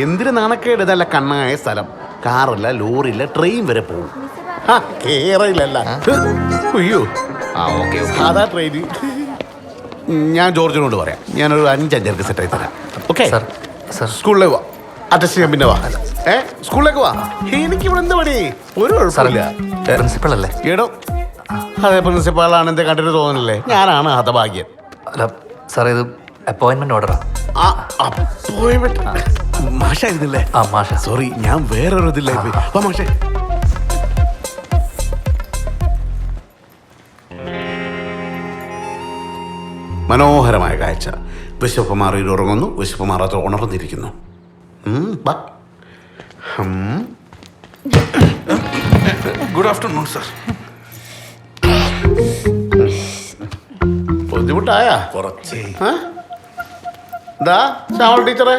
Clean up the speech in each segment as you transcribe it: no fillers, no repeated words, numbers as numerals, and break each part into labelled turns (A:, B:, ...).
A: എന്തിനു നാണക്കേട്? ഇതല്ല കണ്ണായ സ്ഥലം. കാറില്ല, ലോറിയില്ല, ട്രെയിൻ വരെ പോകും. കേറില്ലല്ല. അയ്യോ, സാധാ ട്രെയിൻ. ഞാൻ ജോർജിനോട് പറയാം, ഞാനൊരു 5-5 സെറ്റായി തരാം. ഓക്കെ, സ്കൂളിലേക്ക് വാ. അഡ്ജസ്റ്റ് ചെയ്യാൻ പിന്നെ വാ. സ്കൂളിലേക്ക് വാ. എനിക്കിവിടെ എന്ത് പണി? ഒരു കുഴപ്പമില്ല.
B: പ്രിൻസിപ്പൾ അല്ലേ?
A: എടോ, അതെ, പ്രിൻസിപ്പാളാണ്. എന്റെ കണ്ടിട്ട് തോന്നണില്ലേ? ഞാനാണ് ഹതഭാഗ്യൻ.
B: അല്ല സാർ, ഇത് അപ്പോയിന്റ്മെന്റ് ഓർഡറാ.
A: മാഷായിരുന്നില്ലേ?
B: ആ മാഷ.
A: സോറി, ഞാൻ വേറൊരു ഇതില്ലായി. വാ മാഷേ. മനോഹരമായ കാഴ്ച. വിശപ്പ് മാറിയിൽ ഉറങ്ങുന്നു, വിശപ്പ് മാറാത്ത ഉണർന്നിരിക്കുന്നു.
C: Good afternoon sir.
A: ബുദ്ധിമുട്ടായ കുറച്ച്. എന്താ ശ്യാമള ടീച്ചറെ,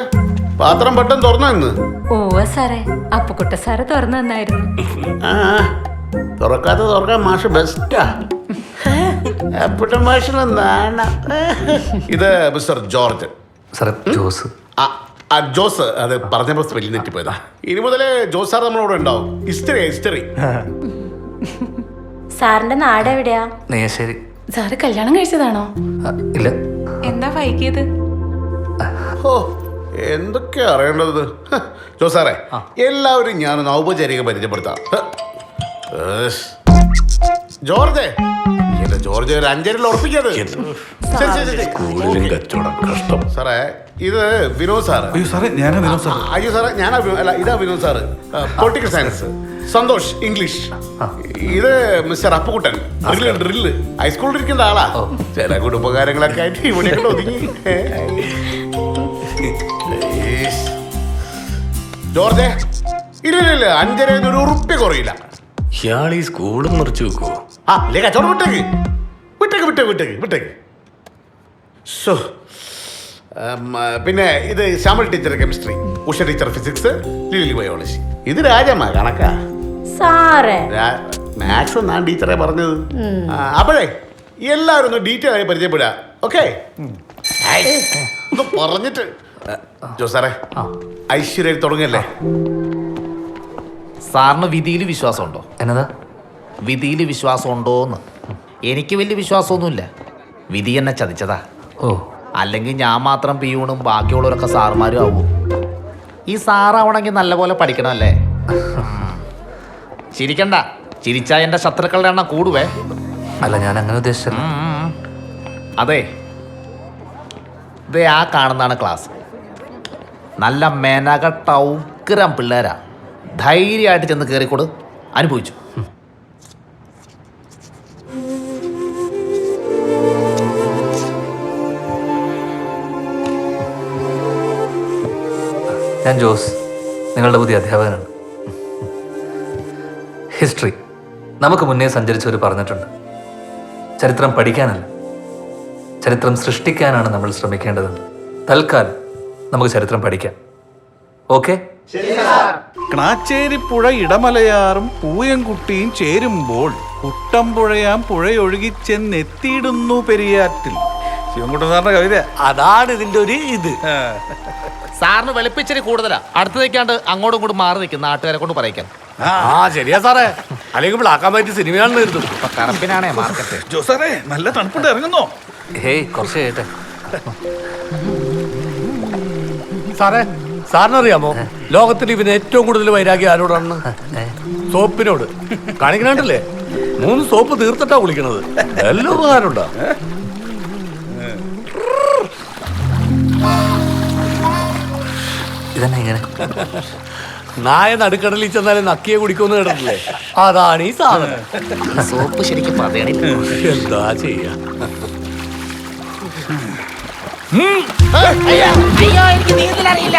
A: പാത്രം പെട്ടെന്ന് തുറന്നു ഇന്ന്?
D: ഓ സാറേ, അപ്പുക്കുട്ട സാറ് തുറന്നു തന്നായിരുന്നു.
A: തുറക്കാൻ മാഷ് ബെസ്റ്റാ. ഇത് മിസ്റ്റർ ജോർജ്.
B: ജോസ്.
A: ജോസ്, അത് പറഞ്ഞപ്പോ സ്പെല്ലിംഗ് തെറ്റിപ്പോയതാ. ഇനി മുതലേ ജോസ് സാർ നമ്മളോട് ഉണ്ടാവും. ഹിസ്റ്ററി.
D: സാറിന്റെ നാട് എവിടെയാ?
B: നെയ്യാശ്ശേരി.
D: സാറ് കല്യാണം കഴിച്ചതാണോ?
B: ഇല്ല.
D: എന്താ വൈകിയത്?
A: ഓ, എന്തൊക്കെയാ അറിയേണ്ടത്. ജോസ് സാറേ, എല്ലാവരും ഞാനൊന്ന് ഔപചാരിക പരിചയപ്പെടുത്താം. ജോർജ്, ജോർജ് ഒരു 5 ഉറപ്പിക്കത്. സാറേ, ഇത് വിനോദ് സാറ്.
C: അയ്യോ സാറേ, ഞാനാ വിനോദ് സാർ.
A: അയ്യോ സാറേ, അല്ല, ഇതാ Vinod sir, political science. Santhosh, English. ഇത് മിസ്റ്റർ അപ്പുക്കുട്ടൻ, ഡ്രില്ല്. ഹൈസ്കൂളിൽ ഇരിക്കുന്ന ആളാ. ചില കുടുംബകാര്യങ്ങളൊക്കെ ആയിട്ട് ഇവിടെ ഒതുങ്ങി. ജോർജ്, ഇല്ല, 5 ഒരു ഉറുപ്പ്യ കുറയില്ല.
E: ഇയാൾ ഈ സ്കൂളും മുറിച്ചു വെക്കുവോ?
A: അല്ലേ, കച്ചവടം വിട്ടേക്ക്. പിന്നെ ഇത് Shyamal teacher chemistry, Usha teacher physics, Lily biology. ഇത് രാജമ്മ കണക്കാ. മാത്സ് ഞാൻ ടീച്ചറെ പറഞ്ഞത്. അപ്പോഴേ എല്ലാവരും ഒന്ന് ഡീറ്റെയിൽ ആയി പരിചയപ്പെടുക. ഓക്കെ, ഒന്ന് പറഞ്ഞിട്ട്. ജോസാറേ, ഐശ്വര്യ തുടങ്ങല്ലേ?
F: സാറിന് വിധിയിൽ വിശ്വാസമുണ്ടോ?
B: എന്നതാ?
F: വിധിയിൽ വിശ്വാസമുണ്ടോന്ന്? എനിക്ക് വലിയ വിശ്വാസമൊന്നുമില്ല. വിധി എന്നെ ചതിച്ചതാ. അല്ലെങ്കിൽ ഞാൻ മാത്രം പിയൂണും ബാക്കിയുള്ളവരൊക്കെ സാറുമാരും ആവും. ഈ സാറാവണമെങ്കിൽ നല്ലപോലെ പഠിക്കണമല്ലേ? ചിരിക്കണ്ട, ചിരിച്ചാ എൻ്റെ ശത്രുക്കളുടെ എണ്ണം കൂടുവേ.
B: അല്ല, ഞാൻ അങ്ങനെ ഉദ്ദേശിച്ചത്.
F: അതെ, ഇതേ ആ കാണുന്നതാണ് ക്ലാസ്. നല്ല മെനകെട്ട ഉഗ്രം പിള്ളേരാ. ധൈര്യമായിട്ട് ചെന്ന് കയറിക്കൂട്, അനുഭവിച്ചു.
B: ഞാൻ ജോസ്, നിങ്ങളുടെ പുതിയ അധ്യാപകനാണ്. ഹിസ്റ്ററി നമുക്ക് മുന്നേ സഞ്ചരിച്ചവർ പറഞ്ഞിട്ടുണ്ട്, ചരിത്രം പഠിക്കാനല്ല, ചരിത്രം സൃഷ്ടിക്കാനാണ് നമ്മൾ ശ്രമിക്കേണ്ടതെന്ന്. തൽക്കാലം നമുക്ക് ചരിത്രം പഠിക്കാം. ഓക്കെ?
C: ക്ണാച്ചേരിപ്പുഴ ഇടമലയാറും പൂയംകുട്ടിയും ചേരുമ്പോൾ കുട്ടമ്പുഴയാം പുഴയൊഴുകിച്ചെന്നെത്തിയിടുന്നു പെരിയാറ്റിൽ. ശിവൻകുട്ടൻ സാറിന്റെ കവിത.
E: അതാണ് ഇതിന്റെ ഒരു ഇത്.
F: സാറിന് വെളുപ്പിച്ചിരി കൂടുതലാ. അടുത്ത് നിൽക്കാണ്ട് അങ്ങോട്ടും ഇങ്ങോട്ടും മാറി നിൽക്കും നാട്ടുകാരെ കൊണ്ട് പറയിക്കാൻ.
E: ശരിയാ സാറേ, അല്ലെങ്കിൽ ബ്ലാക്ക് ആൻഡ് വൈറ്റ് സിനിമയാണെന്ന് കരുതും.
F: കറപ്പിനാണേ മാർക്കറ്റ്.
C: ജോസാറേ, നല്ല തണുപ്പുണ്ട്, ഇറങ്ങുന്നോ?
B: ഹേയ്, കുറച്ച് കേട്ടെ.
E: സാറേ, സാറിനറിയാമോ ലോകത്തിൽ ഇവന് ഏറ്റവും കൂടുതൽ വൈരാഗ്യം ആരോടാണെന്ന്? സോപ്പിനോട്. കാണിക്കണല്ലേ, 3 സോപ്പ് തീർത്തിട്ടാ കുളിക്കണത്. എല്ലാം ഉപകാരമുണ്ടോ?
B: ഇതന്നെ ഇങ്ങനെ
E: നായ നടുക്കടലിൽ ചെന്നാലും നക്കിയെ കുടിക്കുമെന്ന് കേട്ടിട്ടില്ലേ? അതാണ് ഈ സാധനം.
F: സോപ്പ് ശരിക്കും പറയണേ.
E: എന്താ ചെയ്യാ?
F: അയ്യോ, എനിക്ക് നീന്തലറിയില്ല.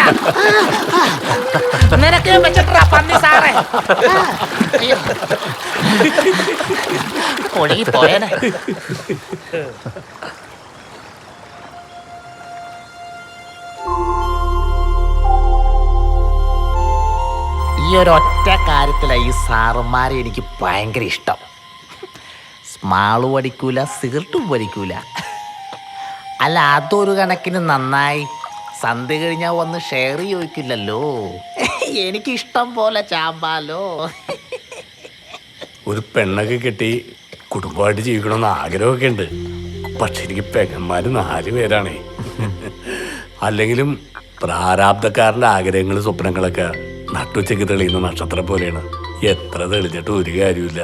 F: നിനക്ക് വെച്ചിട്ടാ പന്നി സാറേ. ഒഴുകി പോയേനെ. ഈ ഒരൊറ്റ കാര്യത്തിലാണ് ഈ സാറുമാരെ എനിക്ക് ഭയങ്കര ഇഷ്ടം. സ്മാള് പഠിക്കൂല, സിഗരറ്റും പഠിക്കൂല. അല്ല, അതൊരു കണക്കിന് നന്നായി. സന്ധ്യ കഴിഞ്ഞാൽ വന്ന് ഷെയർ ചോദിക്കില്ലല്ലോ. എനിക്ക് ഇഷ്ടം പോലെ ചാമ്പാലോ.
E: ഒരു പെണ്ണൊക്കെ കെട്ടി കുടുംബമായിട്ട് ജീവിക്കണമെന്ന് ആഗ്രഹമൊക്കെ ഉണ്ട്. പക്ഷെ എനിക്ക് പെങ്ങന്മാര് 4 പേരാണേ. അല്ലെങ്കിലും പ്രാരാബ്ധക്കാരൻ്റെ ആഗ്രഹങ്ങളും സ്വപ്നങ്ങളൊക്കെ നട്ടുച്ചയ്ക്ക് തെളിയുന്ന നക്ഷത്രം പോലെയാണ്. എത്ര തെളിഞ്ഞിട്ട് ഒരു കാര്യമില്ല.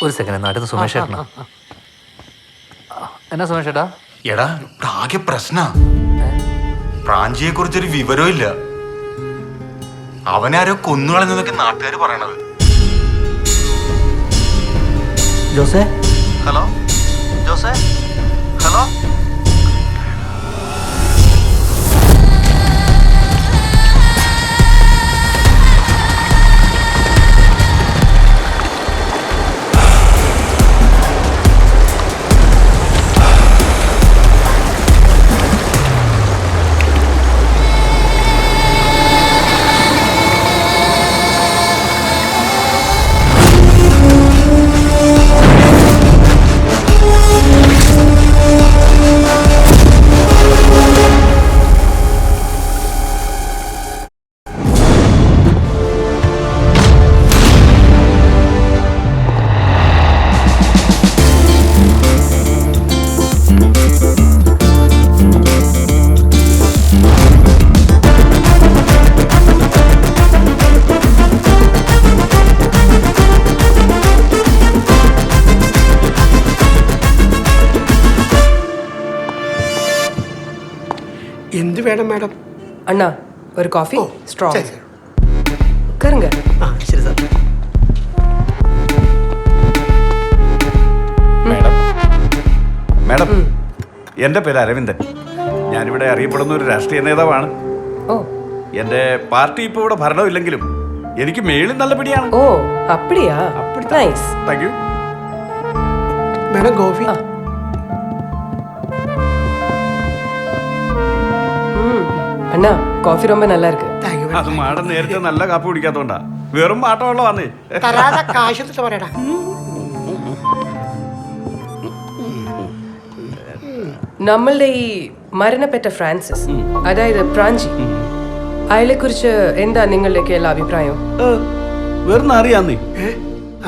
B: ഒരു സെക്കൻഡ്, നാട്ടിൽ നിന്ന് സുമേഷ് ചേട്ടനാ. എന്നാ സുമേഷ് ചേട്ടാ?
G: എടാ ആകെ പ്രശ്ന. പ്രാഞ്ചിയെ കുറിച്ചൊരു വിവരവും ഇല്ല. അവനാരോ കൊന്നുകളഞ്ഞതൊക്കെ നാട്ടുകാർ പറയണത്.
B: ജോസേ,
G: ഹലോ ജോസേ, ഹലോ.
H: എന്ത് വേണം മാഡം?
I: അണ്ണാ ഒരു കോഫി സ്ട്രോങ്.
H: ശരി.
I: കറുങ്ക.
H: ആ ശരി സാർ.
C: മാഡം മാഡം എൻ്റെ പേര് അരവിന്ദൻ. ഞാനിവിടെ അറിയപ്പെടുന്ന ഒരു രാഷ്ട്രീയ നേതാവാണ്.
I: ഓ
C: എൻ്റെ പാർട്ടി ഇപ്പോൾ ഇവിടെ ഭരണമില്ലെങ്കിലും എനിക്ക് മേളിൽ നല്ല പിടിയാണ്.
I: ഓ അപ്പടിയാ. Nice.
C: Thank you.
H: Madam coffee.
I: അണ്ണാ കോഫി ரொம்ப நல்லா இருக்கு.
H: Thank you.
C: അത് മാഡം നേരത്തെ നല്ല കാപ്പി കുടിക്കാത്തോണ്ടാ. വെറും മാട്ടമുള്ള വന്നേ.
H: തരാതെ കാശ് എടുത്തിട്ട് പറയടാ.
I: നമ്മളുടെ ഈ മരണപ്പെട്ട ഫ്രാൻസിസ്, അതായത് പ്രാഞ്ചി, അയാളെ കുറിച്ച് എന്താ നിങ്ങളുടെയൊക്കെ എല്ലാ അഭിപ്രായം?
C: വെറും അറിയാന്നേ.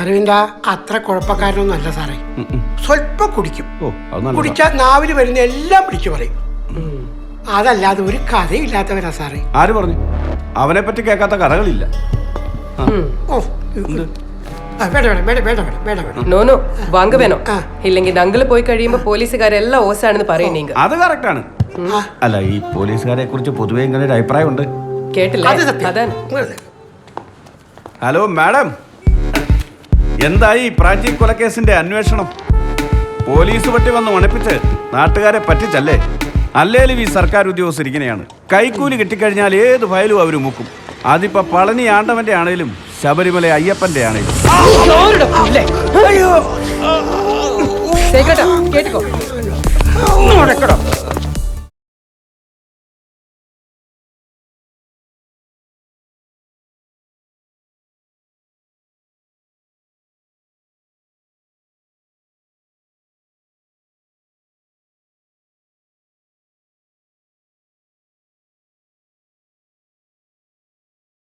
H: അരവിന്ദ അത്ര കുഴപ്പക്കാരനൊന്നും അല്ല സാറേ. സ്വല്പം കുടിക്കും.
C: ഓ അത് നല്ല.
H: കുടിച്ചാൽ നാവില് വരുന്ന എല്ലാം പിടിച്ചു പറയും. അതല്ലാതെ ഒരു കഥയില്ലാത്തവരാ സാറേ.
C: ആര് പറഞ്ഞു? അവനെ പറ്റി കേൾക്കാത്ത കഥകളില്ല.
H: ഓ വേണ്ട വേണ്ട വേണ്ട വേണ്ട വേണ്ട വേണ്ട വേണ്ട.
I: നോനോ വാങ്ങ വേണോ?
H: ആ.
I: ഇല്ലെങ്കിൽ ഞങ്ങള് പോയി കഴിയുമ്പോ പോലീസുകാരെല്ലാം ഓസാണെന്ന് പറയും. നീങ്ക
C: അത് കറക്റ്റാണ്. അല്ല ഈ പോലീസുകാരെ കുറിച്ച് പൊതുവെ ഇങ്ങനെ ഒരു അഭിപ്രായമുണ്ട്.
I: കേട്ടില്ല?
H: അത് സത്യം.
I: അതാണ്.
H: വെറുതെ.
C: ഹലോ മാഡം, എന്തായി പ്രാചീ കൊലക്കേസിന്റെ അന്വേഷണം? പോലീസ് പട്ടി വന്ന് മണപ്പിച്ച് നാട്ടുകാരെ പറ്റിച്ചല്ലേ? അല്ലേലും ഈ സർക്കാർ ഉദ്യോഗസ്ഥർ ഇങ്ങനെയാണ്. കൈക്കൂലി കിട്ടിക്കഴിഞ്ഞാൽ ഏത് ഫയലും അവർ മുക്കും. അതിപ്പോ പളനി ആണ്ടവന്റെ ആണേലും ശബരിമല അയ്യപ്പന്റെ ആണേലും.